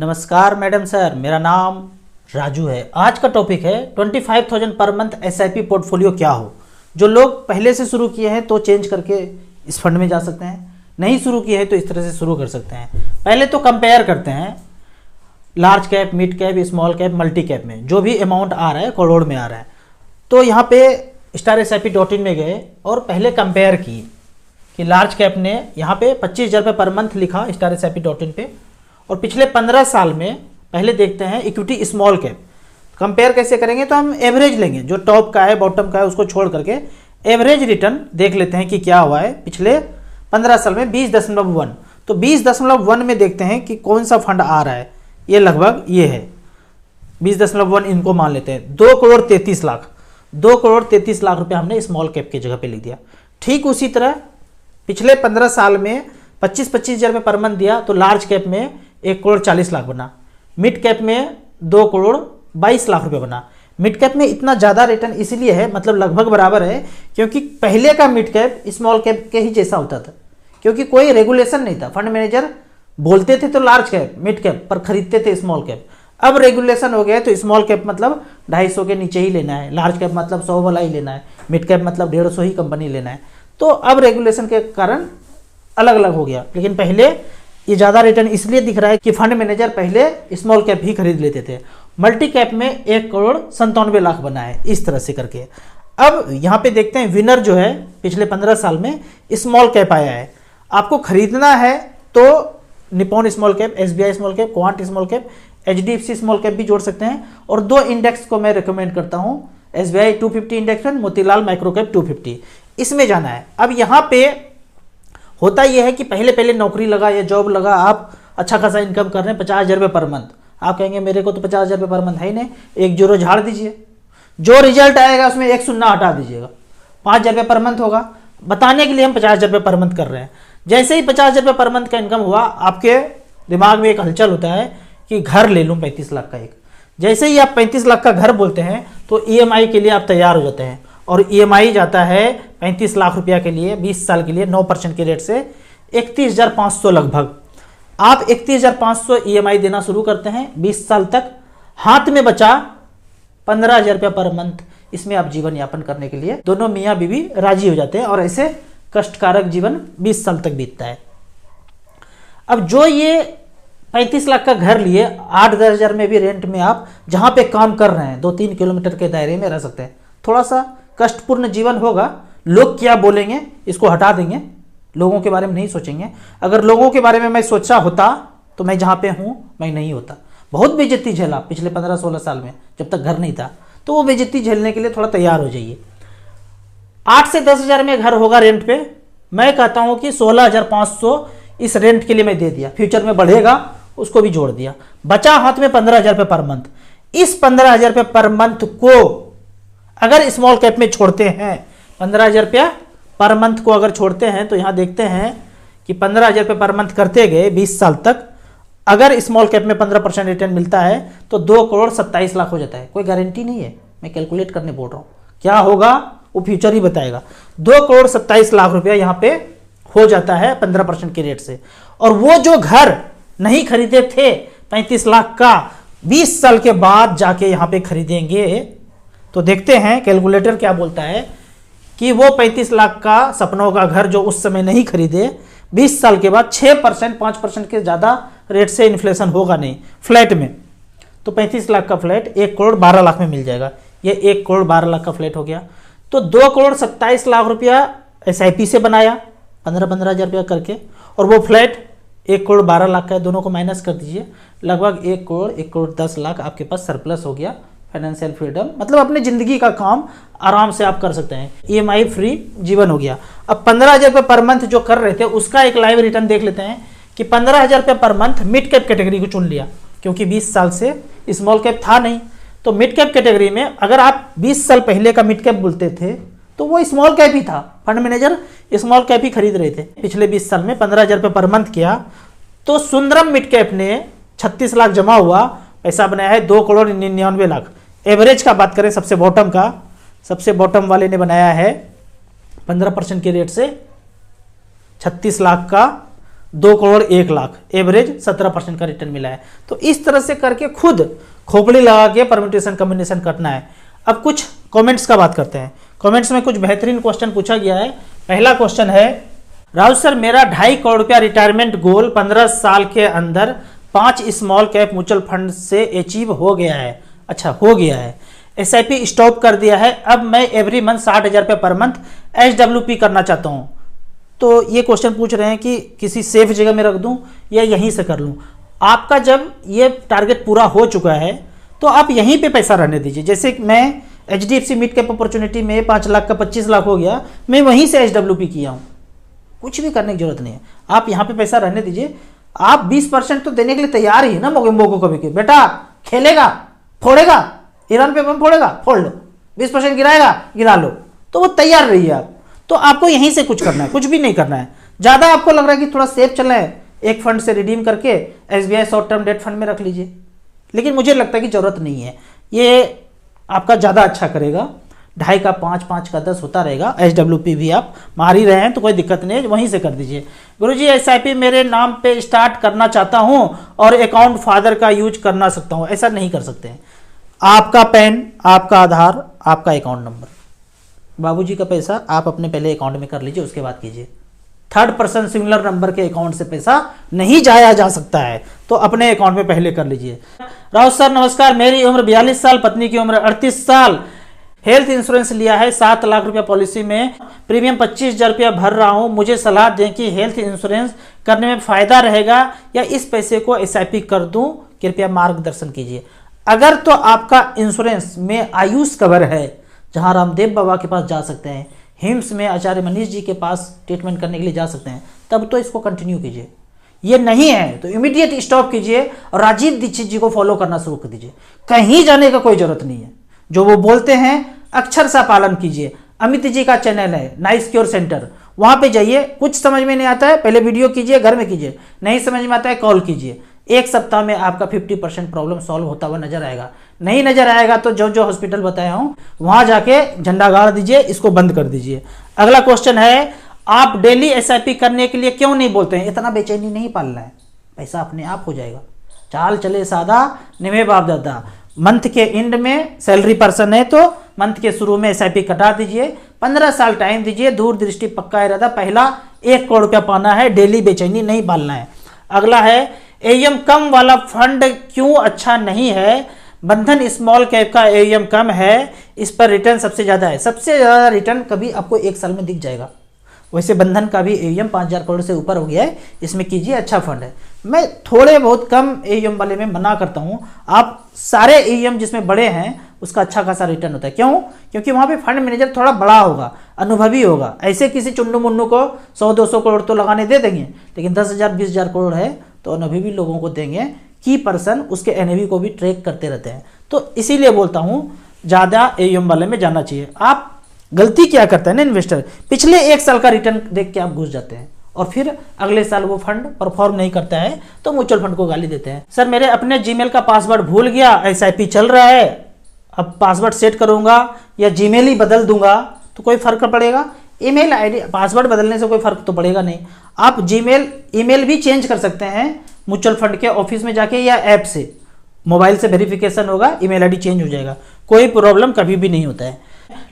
नमस्कार madam sir, मेरा नाम राजू है। आज का टॉपिक है 25,000 पर मंथ एसआईपी पोर्टफोलियो क्या हो। जो लोग पहले से शुरू किए हैं तो चेंज करके इस फंड में जा सकते हैं, नहीं शुरू किए हैं तो इस तरह से शुरू कर सकते हैं। पहले तो कंपेयर करते हैं large cap, mid cap, small cap, multi cap में जो भी अमाउंट आ रहा है करोड़ में आ रहा है। तो यहाँ पे StarSIP.in में गए और पहले कंपेयर किए कि लार्ज कैप ने यहाँ पे 25,000 रुपये पर मंथ लिखा StarSIP.in पे, और पिछले 15 साल में पहले देखते हैं इक्विटी स्मॉल कैप। कंपेयर कैसे करेंगे तो हम एवरेज लेंगे, जो टॉप का है बॉटम का है उसको छोड़ करके एवरेज रिटर्न देख लेते हैं कि क्या हुआ है पिछले 15 साल में 20.1। तो 20.1 में देखते हैं कि कौन सा फंड आ रहा है। ये लगभग ये है 20.1, इनको मान लेते हैं 2 करोड़ 33 लाख रुपए हमने स्मॉल कैप की जगह पे लिख दिया। ठीक उसी तरह पिछले 15 साल में 25,000 रुपये पर मंथ दिया तो लार्ज कैप में 1 करोड़ 40 लाख बना, मिड कैप में 2 करोड़ 22 लाख रुपए बना। मिड कैप में इतना ज़्यादा रिटर्न इसलिए है, मतलब लगभग बराबर है, क्योंकि पहले का मिड कैप स्मॉल कैप के ही जैसा होता था, क्योंकि कोई रेगुलेशन नहीं था। फंड मैनेजर बोलते थे तो लार्ज कैप मिड कैप पर खरीदते थे स्मॉल कैप। अब रेगुलेशन हो गया तो स्मॉल कैप मतलब 250 के नीचे ही लेना है, लार्ज कैप मतलब 100 वाला ही लेना है, मिड कैप मतलब 150 ही कंपनी लेना है। तो अब रेगुलेशन के कारण अलग अलग हो गया। लेकिन पहले ये ज़्यादा रिटर्न इसलिए दिख रहा है कि फंड मैनेजर पहले स्मॉल कैप ही खरीद लेते थे। मल्टी कैप में 1 करोड़ 97 लाख बना है, इस तरह से करके। अब यहाँ पे देखते हैं विनर जो है पिछले 15 साल में स्मॉल कैप आया है। आपको खरीदना है तो Nippon small cap, SBI small cap, quant small cap, HDFC small cap भी जोड़ सकते हैं। और 2 इंडेक्स को मैं रिकमेंड करता हूँ, SBI 250 index fund, Motilal micro cap 250, इसमें जाना है। अब यहाँ पे होता यह है कि पहले नौकरी लगा या जॉब लगा, आप अच्छा खासा इनकम कर रहे हैं 50,000 रुपये पर मंथ। आप कहेंगे मेरे को तो 50,000 रुपये पर मंथ है ही नहीं, 1 जीरो झाड़ दीजिए, जो रिजल्ट आएगा उसमें 1 शून्य हटा दीजिएगा, 5,000 रुपये पर मंथ होगा। बताने के लिए हम 50,000 रुपये पर मंथ कर रहे हैं। जैसे ही 50,000 रुपये पर मंथ का इनकम हुआ, आपके दिमाग में एक हलचल होता है कि घर ले लूँ 35 लाख का एक। जैसे ही आप 35 लाख का घर बोलते हैं तो EMI के लिए आप तैयार हो जाते हैं, और EMI जाता है 35 लाख रुपया के लिए 20 साल के लिए 9% के रेट से 31,500 लगभग। आप 31,500 EMI देना शुरू करते हैं 20 साल तक, हाथ में बचा 15,000 रुपया पर मंथ। इसमें आप जीवन यापन करने के लिए दोनों मियाँ बीवी राजी हो जाते हैं, और ऐसे कष्टकारक जीवन 20 साल तक बीतता है। अब जो ये 35 लाख का घर लिए 8-10 हज़ार में भी रेंट में आप जहाँ पे काम कर रहे हैं 2-3 किलोमीटर के दायरे में रह सकते हैं। थोड़ा सा कष्टपूर्ण जीवन होगा, लोग क्या बोलेंगे इसको हटा देंगे, लोगों के बारे में नहीं सोचेंगे। अगर लोगों के बारे में मैं सोचा होता तो मैं जहाँ पे हूँ मैं नहीं होता। बहुत बेइज्जती झेला पिछले 15-16 साल में, जब तक घर नहीं था। तो वो बेइज्जती झेलने के लिए थोड़ा तैयार हो जाइए। 8 से 10 हज़ार में घर होगा रेंट पे, मैं कहता हूँ कि 16,500 इस रेंट के लिए मैं दे दिया, फ्यूचर में बढ़ेगा उसको भी जोड़ दिया, बचा हाथ में 15,000 रुपये पर मंथ। इस 15,000 रुपये पर मंथ को अगर स्मॉल कैप में छोड़ते हैं, 15,000 रुपया पर मंथ को अगर छोड़ते हैं तो यहाँ देखते हैं कि 15,000 रुपये पर मंथ करते गए 20 साल तक, अगर स्मॉल कैप में 15% रिटर्न मिलता है तो 2 करोड़ 27 लाख हो जाता है। कोई गारंटी नहीं है, मैं कैलकुलेट करने बोल रहा हूँ, क्या होगा वो फ्यूचर ही बताएगा। 2 करोड़ 27 लाख रुपया यहाँ पे हो जाता है 15% के रेट से। और वो जो घर नहीं खरीदे थे 35 लाख का, 20 साल के बाद जाके यहाँ पे खरीदेंगे तो देखते हैं कैलकुलेटर क्या बोलता है कि वो 35 लाख का सपनों का घर जो उस समय नहीं खरीदे, 20 साल के बाद 6% 5% के ज़्यादा रेट से इन्फ्लेशन होगा नहीं फ्लैट में, तो 35 लाख का फ्लैट 1 करोड़ 12 लाख में मिल जाएगा। ये 1 करोड़ 12 लाख का फ्लैट हो गया। तो 2 करोड़ 27 लाख रुपया SIP से बनाया 15-15 हज़ार रुपया करके, और वो फ्लैट 1 करोड़ 12 लाख का है। दोनों को माइनस कर दीजिए, लगभग 1 करोड़ 10 लाख आपके पास सरप्लस हो गया। फाइनेंशियल फ्रीडम मतलब अपनी ज़िंदगी का काम आराम से आप कर सकते हैं, EMI फ्री जीवन हो गया। अब 15,000 रुपये पर मंथ जो कर रहे थे उसका एक लाइव रिटर्न देख लेते हैं कि 15,000 रुपये per month mid cap category को चुन लिया, क्योंकि 20 साल से स्मॉल कैप था नहीं। तो मिड कैप कैटेगरी में अगर आप 20 साल पहले का मिड कैप बोलते थे तो वो स्मॉल कैप ही था, फंड मैनेजर स्मॉल कैप ही खरीद रहे थे। पिछले 20 साल में 15,000 रुपये पर मंथ किया तो सुंदरम मिड कैप ने 36 लाख जमा हुआ, पैसा बनाया है 2 करोड़ 99 लाख। एवरेज का बात करें सबसे बॉटम का, सबसे बॉटम वाले ने बनाया है 15% के रेट से 36 लाख का 2,01,00,000, एवरेज 17% का रिटर्न मिला है। तो इस तरह से करके खुद खोपड़ी लगा के परम्यूटेशन कॉम्बिनेशन करना है। अब कुछ कमेंट्स का बात करते हैं। कमेंट्स में कुछ बेहतरीन क्वेश्चन पूछा गया है। पहला क्वेश्चन है, राहुल सर मेरा 2.5 करोड़ रुपया रिटायरमेंट गोल 15 साल के अंदर 5 स्मॉल कैप म्यूचुअल फंड से अचीव हो गया है। अच्छा, हो गया है। एसआईपी स्टॉप कर दिया है। अब मैं एवरी मंथ 60,000 रुपये पर मंथ एचडब्ल्यूपी करना चाहता हूँ। तो ये क्वेश्चन पूछ रहे हैं कि किसी सेफ जगह में रख दूं या यहीं से कर लूं। आपका जब ये टारगेट पूरा हो चुका है तो आप यहीं पे पैसा रहने दीजिए। जैसे मैं HDFC मिड कैप अपॉर्चुनिटी में 5 लाख का 25 लाख हो गया, मैं वहीं से HWP किया हूँ। कुछ भी करने की जरूरत नहीं है, आप यहाँ पे पैसा रहने दीजिए। आप 20% तो देने के लिए तैयार ही है ना मोगो कभी के। बेटा खेलेगा, फोड़ेगा, ईरान पे बम फोड़ेगा, फोड़ लो। 20% गिराएगा, गिरा लो। तो वो तैयार रहिए आप। तो आपको यहीं से कुछ करना है, कुछ भी नहीं करना है। ज़्यादा आपको लग रहा है कि थोड़ा सेफ चल रहा है, एक फंड से रिडीम करके SBI short term debt fund में रख लीजिए। लेकिन मुझे लगता है कि ज़रूरत नहीं है, ये आपका ज़्यादा अच्छा करेगा। 2.5 का 5, 5 का 10 होता रहेगा। HWP भी आप मार ही रहे हैं तो कोई दिक्कत नहीं है, वहीं से कर दीजिए। गुरुजी SIP मेरे नाम पे स्टार्ट करना चाहता हूं और अकाउंट फादर का यूज करना सकता हूं। ऐसा नहीं कर सकते हैं। आपका पैन, आपका आधार, आपका अकाउंट नंबर, बाबूजी का पैसा आप अपने पहले अकाउंट में कर लीजिए, उसके बाद कीजिए। थर्ड पर्सन सिमिलर नंबर के अकाउंट से पैसा नहीं जाया जा सकता है, तो अपने अकाउंट में पहले कर लीजिए। राउत सर नमस्कार, मेरी उम्र 42 साल, पत्नी की उम्र 38 साल। हेल्थ इंश्योरेंस लिया है 7 लाख रुपया पॉलिसी में, प्रीमियम 25,000 रुपया भर रहा हूं। मुझे सलाह दें कि हेल्थ इंश्योरेंस करने में फायदा रहेगा या इस पैसे को SIP कर दूं, कृपया मार्गदर्शन कीजिए। अगर तो आपका इंश्योरेंस में आयुष कवर है, जहां रामदेव बाबा के पास जा सकते हैं, हिम्स में आचार्य मनीष जी के पास ट्रीटमेंट करने के लिए जा सकते हैं, तब तो इसको कंटिन्यू कीजिए। ये नहीं है तो इमीडिएट स्टॉप कीजिए और राजीव दीक्षित जी को फॉलो करना शुरू कर दीजिए। कहीं जाने का कोई जरूरत नहीं है। जो वो बोलते हैं अक्षर सा पालन कीजिए। अमित जी का चैनल है नाइस क्योर सेंटर, वहां पे जाइए। कुछ समझ में नहीं आता है, पहले वीडियो कीजिए, घर में कीजिए। नहीं समझ में आता है, कॉल कीजिए। 1 सप्ताह में आपका 50% प्रॉब्लम सॉल्व होता हुआ नजर आएगा। नहीं नजर आएगा तो जो जो हॉस्पिटल बताया हूं वहां जाके झंडा गाड़ दीजिए, इसको बंद कर दीजिए। अगला क्वेश्चन है, आप डेली SIP करने के लिए क्यों नहीं बोलते हैं? इतना बेचैनी नहीं पालना है, पैसा अपने आप हो जाएगा। चाल चले सादा, निमे बाप दादा। मंथ के एंड में सैलरी पर्सन है तो मंथ के शुरू में SIP कटा दीजिए। 15 साल टाइम दीजिए, दूरदृष्टि पक्का इरादा। पहला 1 करोड़ रुपया पाना है, डेली बेचैनी नहीं पालना है। अगला है, AUM कम वाला फंड क्यों अच्छा नहीं है? बंधन स्मॉल कैप का AUM कम है, इस पर रिटर्न सबसे ज़्यादा है। सबसे ज़्यादा रिटर्न कभी आपको 1 साल में दिख जाएगा। वैसे बंधन का भी AUM 5,000 करोड़ से ऊपर हो गया है, इसमें कीजिए, अच्छा फंड है। मैं थोड़े बहुत कम AUM वाले में मना करता हूँ। आप सारे AUM जिसमें बड़े हैं उसका अच्छा खासा रिटर्न होता है। क्यों? क्योंकि वहाँ पे फंड मैनेजर थोड़ा बड़ा होगा, अनुभवी होगा। ऐसे किसी चुन्नू मुन्नू को 100-200 करोड़ तो लगाने दे देंगे, लेकिन 10,000-20,000 करोड़ है तो अनुभवी लोगों को देंगे। की पर्सन उसके NAV को भी ट्रैक करते रहते हैं। तो इसीलिए बोलता हूँ ज़्यादा AUM वाले में जाना चाहिए। आप गलती क्या करते हैं ना इन्वेस्टर, पिछले 1 साल का रिटर्न देख के आप घुस जाते हैं और फिर अगले साल वो फंड परफॉर्म नहीं करता है तो म्यूचुअल फंड को गाली देते हैं। सर मेरे अपने जीमेल का पासवर्ड भूल गया, SIP चल रहा है, अब पासवर्ड सेट करूंगा या जीमेल ही बदल दूंगा तो कोई फर्क पड़ेगा? ईमेल ID पासवर्ड बदलने से कोई फर्क तो पड़ेगा नहीं। आप जीमेल ईमेल भी चेंज कर सकते हैं म्यूचुअल फंड के ऑफिस में जाके या ऐप से। मोबाइल से वेरिफिकेशन होगा, ईमेल ID चेंज हो जाएगा, कोई प्रॉब्लम कभी भी नहीं होता है।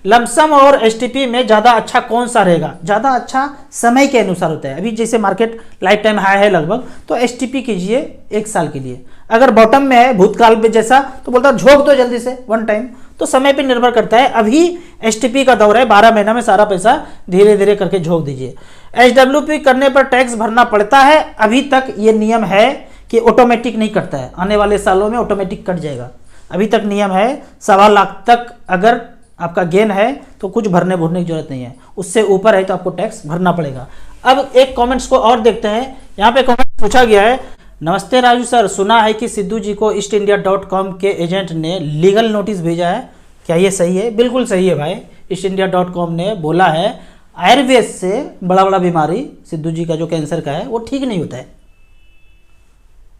लमसम और STP में ज़्यादा अच्छा कौन सा रहेगा? ज़्यादा अच्छा समय के अनुसार होता है। अभी जैसे मार्केट लाइफ टाइम हाई है लगभग, तो STP कीजिए 1 साल के लिए। अगर बॉटम में है भूतकाल में जैसा, तो बोलता झोंक दो जल्दी से 1 टाइम। तो समय पे निर्भर करता है। अभी STP का दौर है, 12 महीना में सारा पैसा धीरे धीरे करके झोंक दीजिए। HWP करने पर टैक्स भरना पड़ता है। अभी तक ये नियम है कि ऑटोमेटिक नहीं कटता है, आने वाले सालों में ऑटोमेटिक कट जाएगा। अभी तक नियम है 1.25 लाख तक अगर आपका गेन है तो कुछ भरने की जरूरत नहीं है, उससे ऊपर है तो आपको टैक्स भरना पड़ेगा। अब एक कमेंट्स को और देखते हैं। यहाँ पे कमेंट पूछा गया है, नमस्ते राजू सर, सुना है कि सिद्धू जी को ईस्टइंडिया.com के एजेंट ने लीगल नोटिस भेजा है, क्या ये सही है? बिल्कुल सही है भाई। ईस्टइंडिया.com ने बोला है आयुर्वेद से बड़ा बीमारी सिद्धू जी का जो कैंसर का है वो ठीक नहीं होता है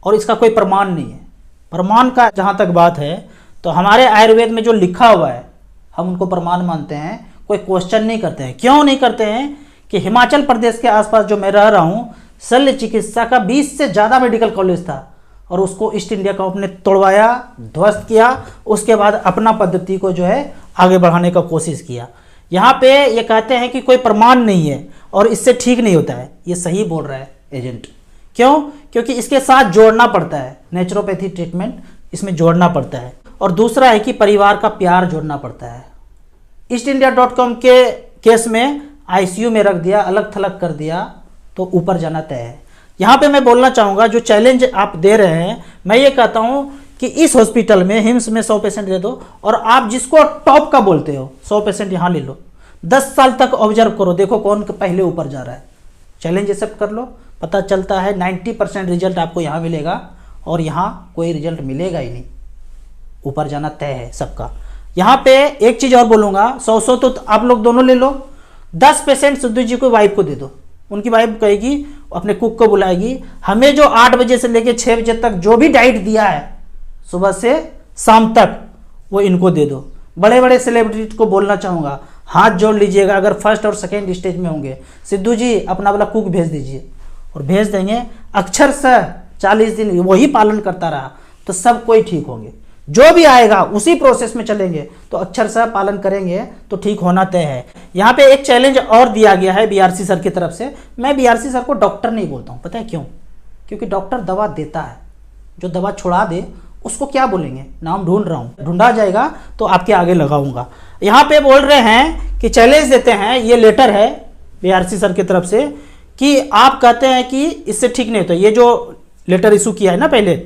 और इसका कोई प्रमाण नहीं है। प्रमाण का जहाँ तक बात है तो हमारे आयुर्वेद में जो लिखा हुआ है हम उनको प्रमाण मानते हैं, कोई क्वेश्चन नहीं करते हैं। क्यों नहीं करते हैं कि हिमाचल प्रदेश के आसपास जो मैं रह रहा हूँ शल्य चिकित्सा का 20 से ज़्यादा मेडिकल कॉलेज था और उसको ईस्ट इंडिया कंपनी ने तोड़वाया, ध्वस्त किया। उसके बाद अपना पद्धति को जो है आगे बढ़ाने का कोशिश किया। यहाँ पे ये कहते हैं कि कोई प्रमाण नहीं है और इससे ठीक नहीं होता है। ये सही बोल रहा है एजेंट। क्यों? क्योंकि इसके साथ जोड़ना पड़ता है, नेचुरोपैथी ट्रीटमेंट इसमें जोड़ना पड़ता है। और दूसरा है कि परिवार का प्यार जोड़ना पड़ता है। eastindia.com के केस में आईसीयू में रख दिया, अलग थलग कर दिया तो ऊपर जाना तय है। यहाँ पे मैं बोलना चाहूँगा, जो चैलेंज आप दे रहे हैं, मैं ये कहता हूँ कि इस हॉस्पिटल में हिम्स में 100 पेशेंट दे दो और आप जिसको टॉप का बोलते हो 100 पेशेंट यहाँ ले लो, 10 साल तक ऑब्जर्व करो, देखो कौन पहले ऊपर जा रहा है। चैलेंज एक्सेप्ट कर लो, पता चलता है 90% रिजल्ट आपको यहाँ मिलेगा और यहाँ कोई रिजल्ट मिलेगा ही नहीं। ऊपर जाना तय है सबका। यहाँ पे एक चीज़ और बोलूँगा, 100 तो आप लोग दोनों ले लो, 10 पेशेंट सिद्धू जी को वाइफ को दे दो। उनकी वाइफ कहेगी, अपने कुक को बुलाएगी, हमें जो 8 बजे से लेकर 6 बजे तक जो भी डाइट दिया है सुबह से शाम तक, वो इनको दे दो। बड़े बड़े सेलिब्रिटी को बोलना चाहूँगा, हाथ जोड़ लीजिएगा, अगर फर्स्ट और सेकेंड स्टेज में होंगे, सिद्धू जी अपना वाला कुक भेज दीजिए और भेज देंगे। अक्षरशः 40 दिन वही पालन करता रहा तो सब कोई ठीक होंगे। जो भी आएगा उसी प्रोसेस में चलेंगे तो अक्षरशः पालन करेंगे तो ठीक होना तय है। यहाँ पे एक चैलेंज और दिया गया है बीआरसी सर की तरफ से। मैं बीआरसी सर को डॉक्टर नहीं बोलता हूँ, पता है क्यों? क्योंकि डॉक्टर दवा देता है, जो दवा छुड़ा दे उसको क्या बोलेंगे? नाम ढूंढ रहा हूँ, ढूंढा जाएगा तो आपके आगे लगाऊंगा। यहाँ पे बोल रहे हैं कि चैलेंज देते हैं, ये लेटर है बीआरसी सर की तरफ से कि आप कहते हैं कि इससे ठीक नहीं होता। ये जो लेटर इशू किया है ना पहले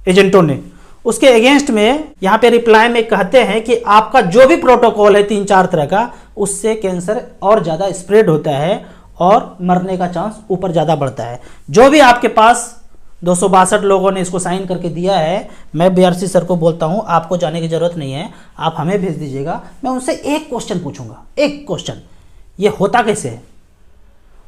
एजेंटों ने, उसके अगेंस्ट में यहाँ पे रिप्लाई में कहते हैं कि आपका जो भी प्रोटोकॉल है 3-4 तरह का, उससे कैंसर और ज़्यादा स्प्रेड होता है और मरने का चांस ऊपर ज़्यादा बढ़ता है। जो भी आपके पास 262 लोगों ने इसको साइन करके दिया है, मैं बीआरसी सर को बोलता हूँ आपको जाने की ज़रूरत नहीं है, आप हमें भेज दीजिएगा। मैं उनसे एक क्वेश्चन पूछूंगा, एक क्वेश्चन, ये होता कैसे है?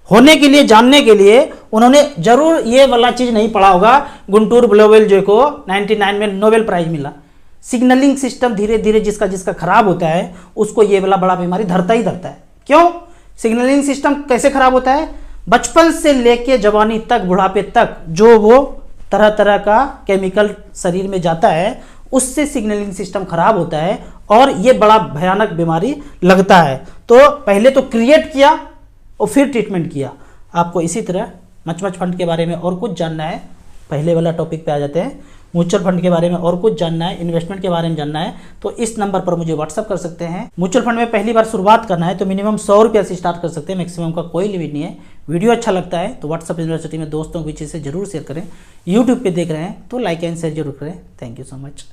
होने के लिए, जानने के लिए उन्होंने जरूर ये वाला चीज नहीं पढ़ा होगा। गुंटूर ब्लोवेल जो को 99 में नोबेल प्राइज मिला। सिग्नलिंग सिस्टम धीरे धीरे जिसका जिसका खराब होता है उसको ये वाला बड़ा बीमारी धरता ही धरता है। क्यों? सिग्नलिंग सिस्टम कैसे खराब होता है? बचपन से लेके जवानी तक, बुढ़ापे तक जो वो तरह तरह का केमिकल शरीर में जाता है, उससे सिग्नलिंग सिस्टम खराब होता है और ये बड़ा भयानक बीमारी लगता है। तो पहले तो क्रिएट किया और फिर ट्रीटमेंट किया। आपको इसी तरह मच फंड के बारे में और कुछ जानना है, पहले वाला टॉपिक पे आ जाते हैं। म्यूचुअल फंड के बारे में और कुछ जानना है, इन्वेस्टमेंट के बारे में जानना है तो इस नंबर पर मुझे व्हाट्सअप कर सकते हैं। म्यूचुअल फंड में पहली बार शुरुआत करना है तो मिनिमम 100 रुपये से स्टार्ट कर सकते हैं, मैक्सिमम का कोई लिमिट नहीं है। वीडियो अच्छा लगता है तो व्हाट्सअप यूनिवर्सिटी में दोस्तों की चीज़ से जरूर शेयर करें। यूट्यूब पे देख रहे हैं तो लाइक एंड शेयर जरूर करें। Thank you so much.